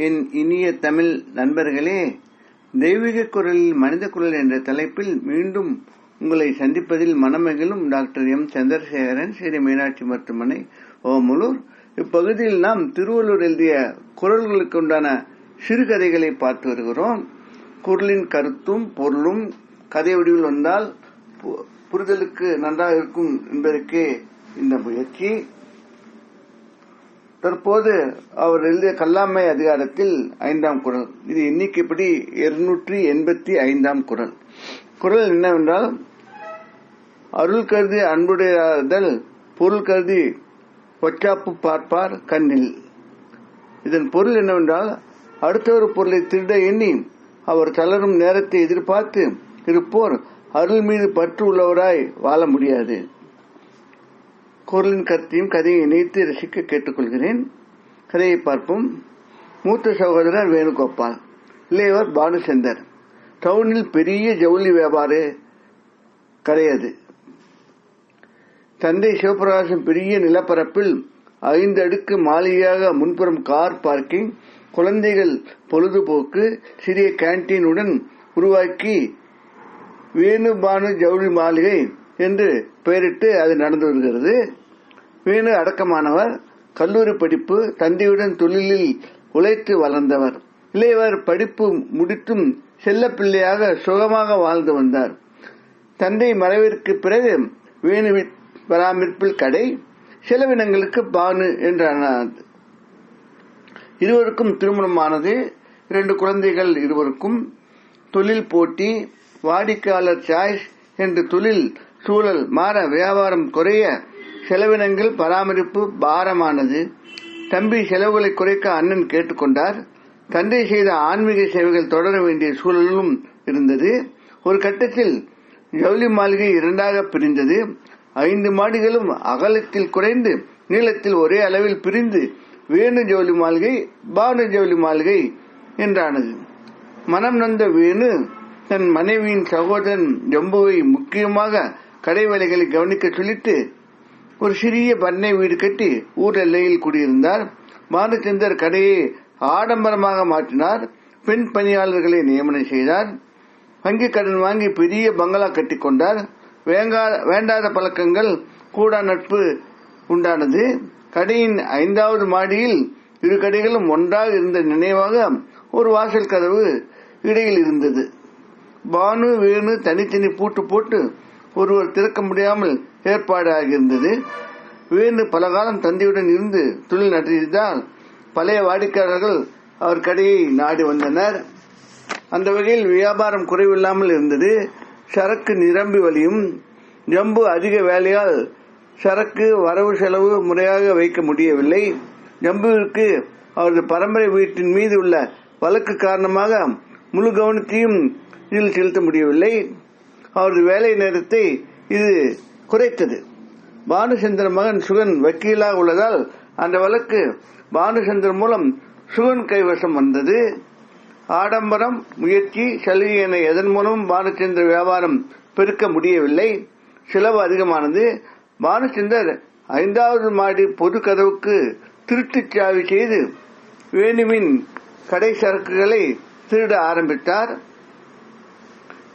என் இனிய தமிழ் நண்பர்களே, தெய்வீக குரலில் மனித குரல் என்ற தலைப்பில் மீண்டும் உங்களை சந்திப்பதில் மனமகிழும் டாக்டர் எம் சந்திரசேகரன், ஸ்ரீ மீனாட்சி மருத்துவமனை, ஓமலூர். இப்பகுதியில் நாம் திருவள்ளுவர் எழுதிய குரல்களுக்கு உண்டான சிறுகதைகளை பார்த்து வருகிறோம். குரலின் கருத்தும் பொருளும் கதை வடிவில் வந்தால் புரிதலுக்கு நன்றாக இருக்கும் என்பதற்கே இந்த முயற்சி. தற்போது அவர் எழுதிய கல்லாமை அதிகாரத்தில் 5ஆம் குரல். இது எண்ணிக்கைப்படி 285ஆம் குரல். குரல் என்னவென்றால், அருள் கருதி அன்புடையாதல், பொருள் கருதி ஒச்சாப்பு பார்ப்பார் கண்ணில். இதன் பொருள் என்னவென்றால், அடுத்தவர் பொருளை திருட எண்ணி அவர் தளரும் நேரத்தை எதிர்பார்த்து இருப்போர் அருள் மீது பற்று உள்ளவராய் வாழ முடியாது. குரலின் கருத்தையும் கதையை இணைத்து ரசிக்க கேட்டுக்கொள்கிறேன். கதையை பார்ப்போம். மூத்த சகோதரர் வேணுகோபால், இளையவர் பானுசந்தர். டவுனில் பெரிய ஜவுளி வியாபார கடை அது. தந்தை சிவபிரகாசம் பெரிய நிலப்பரப்பில் 5 அடுக்கு மாளிகையாக முன்புறம் கார் பார்க்கிங், குழந்தைகள் பொழுதுபோக்கு, சிறிய கேன்டீனுடன் உருவாக்கி வேணு பானு ஜவுளி மாளிகை என்று பெயரிட்டு அது நடந்து வருகிறது. வேணு அடக்கமானவர், கல்லூரி படிப்பு, தந்தையுடன் தொழிலில் உழைத்து வளர்ந்தவர். இளையவர் படிப்பு முடித்தும் செல்ல பிள்ளையாக சுகமாக வாழ்ந்து வந்தார். தந்தை மறைவிற்கு பிறகு வேணு பராமரிப்பில் கடை, செலவினங்களுக்கு பானு என்றானது. இருவருக்கும் திருமணமானது. 2 குழந்தைகள். இருவருக்கும் தொழில் போட்டி, வாடிக்கையாளர் சாய்ஸ் என்று தொழில் சூழல் மாற, வியாபாரம் குறைய, செலவினங்கள் பராமரிப்பு பாரமானது. தம்பி செலவுகளை குறைக்க அண்ணன் கேட்டுக்கொண்டார். தந்தை செய்த ஆன்மீக சேவைகள் தொடர வேண்டிய சூழலும் இருந்தது. ஒரு கட்டத்தில் ஜவுளி மாளிகை 2ஆக பிரிந்தது. 5 மாடிகளும் அகலத்தில் குறைந்து நீளத்தில் ஒரே அளவில் பிரிந்து வேணு ஜவுளி மாளிகை, பானு ஜவுளி மாளிகை என்றானது. மனம் நொந்த வேணு தன் மனைவியின் சகோதரன் ஜம்புவை முக்கியமாக கடை வேலைகளை கவனிக்க சொல்லிட்டு ஒரு சிறிய பண்ணை வீடு கட்டி ஊர் எல்லையில் குடியிருந்தார். பானுச்சந்தர் கடையை ஆடம்பரமாக மாற்றினார். பெண் பணியாளர்களை நியமனம் செய்தார். வங்கி கடன் வாங்கி பெரிய பங்களா கட்டி கொண்டார். வேண்டாத பழக்கங்கள் கூட நட்பு உண்டானது. கடையின் 5வது மாடியில் 2 கடைகளும் ஒன்றாக இருந்த நினைவாக ஒரு வாசல் கதவு இடையில் இருந்தது. பானு வேணு தனித்தனி பூட்டு போட்டு ஒருவர் திறக்க முடியாமல் ஏற்பாடு ஆகியிருந்தது. வேணு பல காலம் தந்தையுடன் இருந்து தொழில் நடத்தியதால் பழைய வாடிக்கையாளர்கள் அவர் கடையை நாடி வந்தனர். அந்த வகையில் வியாபாரம் குறைவில்லாமல் இருந்தது. சரக்கு நிரம்பி வழியும். ஜம்பு அதிக வேலையால் சரக்கு வரவு செலவு முறையாக வைக்க முடியவில்லை. ஜம்புவிற்கு அவரது பரம்பரை வீட்டின் மீது உள்ள வழக்கு காரணமாக முழு கவனத்தையும் இதில் செலுத்த முடியவில்லை. அவரது வேலை நேரத்தை இது குறைத்தது. பானுசந்தர் மகன் சுகன் வக்கீலாக உள்ளதால் அந்த வழக்கு பானுசந்தர் மூலம் சுகன் கைவசம் வந்தது. ஆடம்பரம், முயற்சி, சலுகை என எதன் மூலமும் பானுசந்தர் வியாபாரம் பெருக்க முடியவில்லை. செலவு அதிகமானது. பானுசந்தர் 5வது மாடி பொது கதவுக்கு திருட்டுச் சாவி செய்து வேணுவின் கடை சரக்குகளை திருட ஆரம்பித்தார்.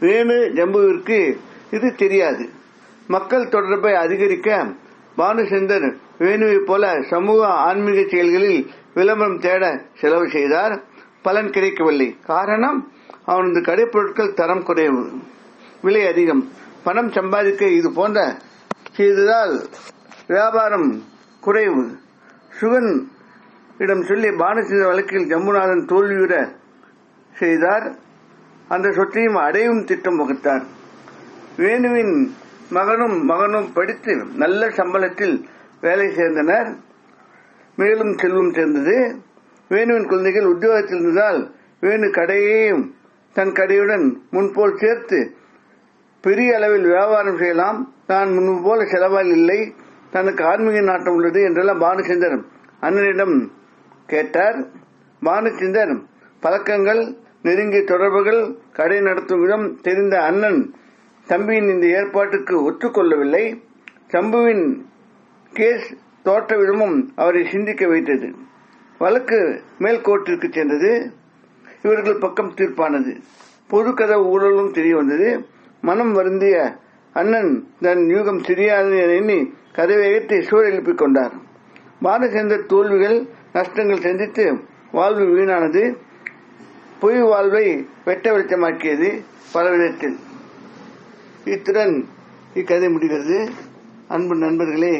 வேணு ஜம்புவிற்கு இது தெரியாது. மக்கள் தொடர்பை அதிகரிக்க பானுசந்தர் வேணுவை போல சமூக ஆன்மீக செயல்களில் விளம்பரம் தேட செலவு செய்தார். பலன் கிடைக்கவில்லை. காரணம், அவனது கடைப்பொருட்கள் தரம் குறைவு, விலை அதிகம். பணம் சம்பாதிக்க இது போன்ற செய்ததால் வியாபாரம் குறைவு. சுகன் இடம் சொல்லி பானுசந்தர் வழக்கில் ஜம்புநாதன் தோல்வியுற செய்தார். அந்த சொத்தையும் அடையும் திட்டம் வகுத்தார். வேணுவின் மகனும் படித்து நல்ல சம்பளத்தில் வேலை சேர்ந்தனர். மேலும் செல்வம் சேர்ந்தது. வேணுவின் குழந்தைகள் உத்தியோகத்தில் இருந்ததால் வேணு கடையையும் தன் கடையுடன் முன்போல் சேர்த்து பெரிய அளவில் வியாபாரம் செய்யலாம். தான் முன்பு போல செலவால் இல்லை, தனக்கு ஆன்மீக நாட்டம் உள்ளது என்றெல்லாம் பானுசந்தர் அண்ணனிடம் கேட்டார். பானுசந்தர் பழக்கங்கள், நெருங்கிய தொடர்புகள், கடை நடத்தும் விதம் தெரிந்த அண்ணன் தம்பியின் இந்த ஏற்பாட்டுக்கு ஒத்துக்கொள்ளவில்லை. சம்புவின் கேஸ் தோற்ற விதமும் அவரை சிந்திக்க வைத்தது. வழக்கு மேல்கோர்ட்டிற்கு சென்றது. இவர்கள் பக்கம் தீர்ப்பானது. பொது கதவு ஊழலும் தெரிய வந்தது. மனம் வருந்திய அண்ணன் தன் யூகம் தெரியாது என எண்ணி கதவை ஏற்றி சூழ எழுப்பிக் கொண்டார். பாலச்சந்தர் தோல்விகள் நஷ்டங்கள் சந்தித்து வாழ்வு வீணானது. பொய் வாழ்வை வெட்ட வெளிச்சமாக்கியது பல விதத்தில். இத்துடன் இக்கதை முடிகிறது. அன்பு நண்பர்களே,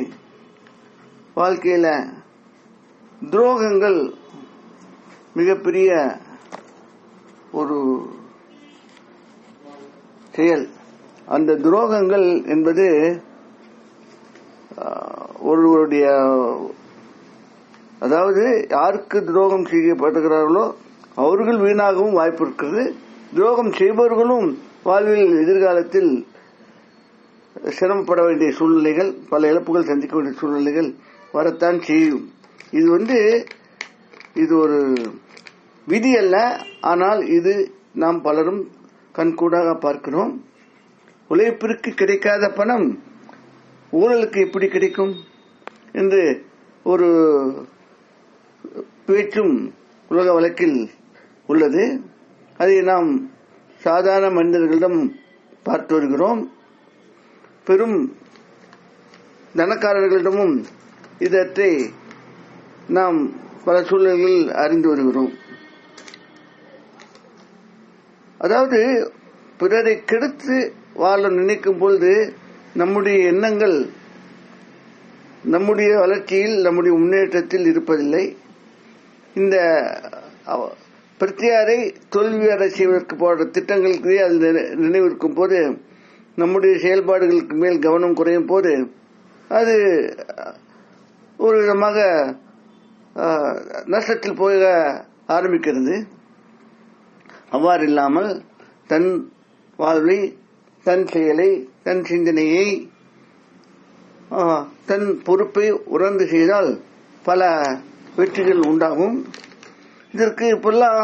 வாழ்க்கையில துரோகங்கள் மிகப்பெரிய ஒரு செயல். அந்த துரோகங்கள் என்பது ஒருவருடைய, அதாவது யாருக்கு துரோகம் செய்யப்படுகிறார்களோ அவர்கள் வீணாகவும் வாய்ப்பு இருக்கிறது. துரோகம் செய்பவர்களும் வாழ்வில் எதிர்காலத்தில் சிரமப்பட வேண்டிய சூழ்நிலைகள், பல இழப்புகள் சந்திக்க வேண்டிய சூழ்நிலைகள் வரத்தான் செய்யும். இது ஒரு விதி அல்ல, ஆனால் இது நாம் பலரும் கண்கூடாக பார்க்கிறோம். உழைப்பிற்கு கிடைக்காத பணம் ஊழலுக்கு எப்படி கிடைக்கும் என்று ஒரு பேச்சும் உலக வழக்கில் உள்ளது. அதை நாம் சாதாரண மனிதர்களிடம் பார்த்து வருகிறோம். பெரும் தனக்காரர்களிடமும் இதற்றை நாம் பல சூழல்களில் அறிந்து வருகிறோம். அதாவது பிறரை கெடுத்து வாழ நினைக்கும் பொழுது நம்முடைய எண்ணங்கள் நம்முடைய வளர்ச்சியில், நம்முடைய முன்னேற்றத்தில் இருப்பதில்லை. இந்த பிரத்தியாரை தோல்வியடை செய்வதற்கு போன்ற திட்டங்களுக்கு அது நினைவிருக்கும் போது, நம்முடைய செயல்பாடுகளுக்கு மேல் கவனம் குறையும் போது அது ஒரு விதமாக நஷ்டத்தில் போக ஆரம்பிக்கிறது. அவ்வாறு இல்லாமல் தன் வாழ்வை, தன் செயலை, தன் சிந்தனையை, தன் பொறுப்பை உணர்ந்து செய்தால் பல வெற்றிகள் உண்டாகும். இதற்கு இப்பெல்லாம்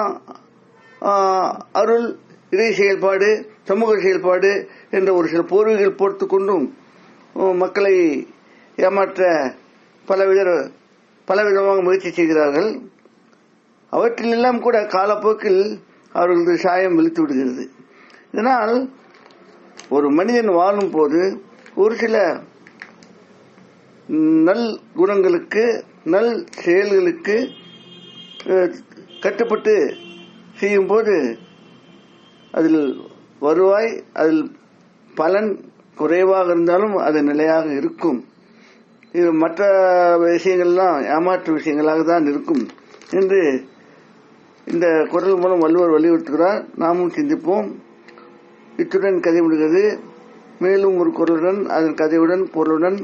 அருள், இறை செயல்பாடு, சமூக செயல்பாடு என்ற ஒரு சில போர்வைகள் போர்த்து கொண்டும் மக்களை ஏமாற்ற பலவிதமாக முயற்சி செய்கிறார்கள். அவற்றிலெல்லாம் கூட காலப்போக்கில் அவர்களது சாயம் வெளுத்து விடுகிறது. இதனால் ஒரு மனிதன் வாழும் போது ஒரு சில நல் குணங்களுக்கு, நல் செயல்களுக்கு கட்டுப்பட்டு செய்யும் போது அதில் வருவாய், அதில் பலன் குறைவாக இருந்தாலும் அது நிலையாக இருக்கும். இது மற்ற விஷயங்கள்லாம் ஏமாற்று விஷயங்களாக தான் இருக்கும் என்று இந்த குரல் மூலம் வள்ளுவர் வலியுறுத்துகிறார். நாமும் சிந்திப்போம். இத்துடன் கதை முடிகிறது. மேலும் ஒரு குரலுடன், அதன் கதையுடன், பொருளுடன்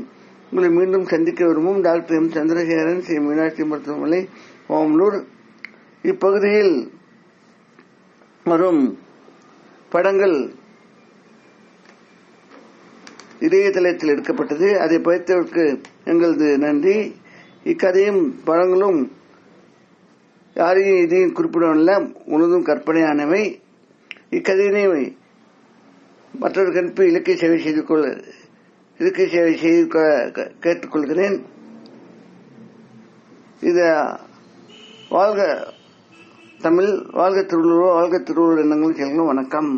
உங்களை மீண்டும் சந்திக்க விரும்பும் டாக்டர் எம் சந்திரசேகரன், ஸ்ரீ மீனாட்சி மருத்துவமனை, ஓமலூர். இப்பகுதியில் வரும் படங்கள் இணையதளத்தில் எடுக்கப்பட்டது. அதை படித்தவருக்கு எங்களது நன்றி. இக்கதையும் படங்களும் யாரையும் இதையும் குறிப்பிடவில்லை, முழுதும் கற்பனையானவை. இக்கதையினை மற்றொரு கணிப்பு இலக்கிய சேவை செய்து கேட்டுக்கொள்கிறேன். இத வாழ்க தமிழ், வாழ்க திருவள்ளுவர், வாழ்க திருவள்ளுவர் எண்ணங்களும் செயல்களும். வணக்கம்.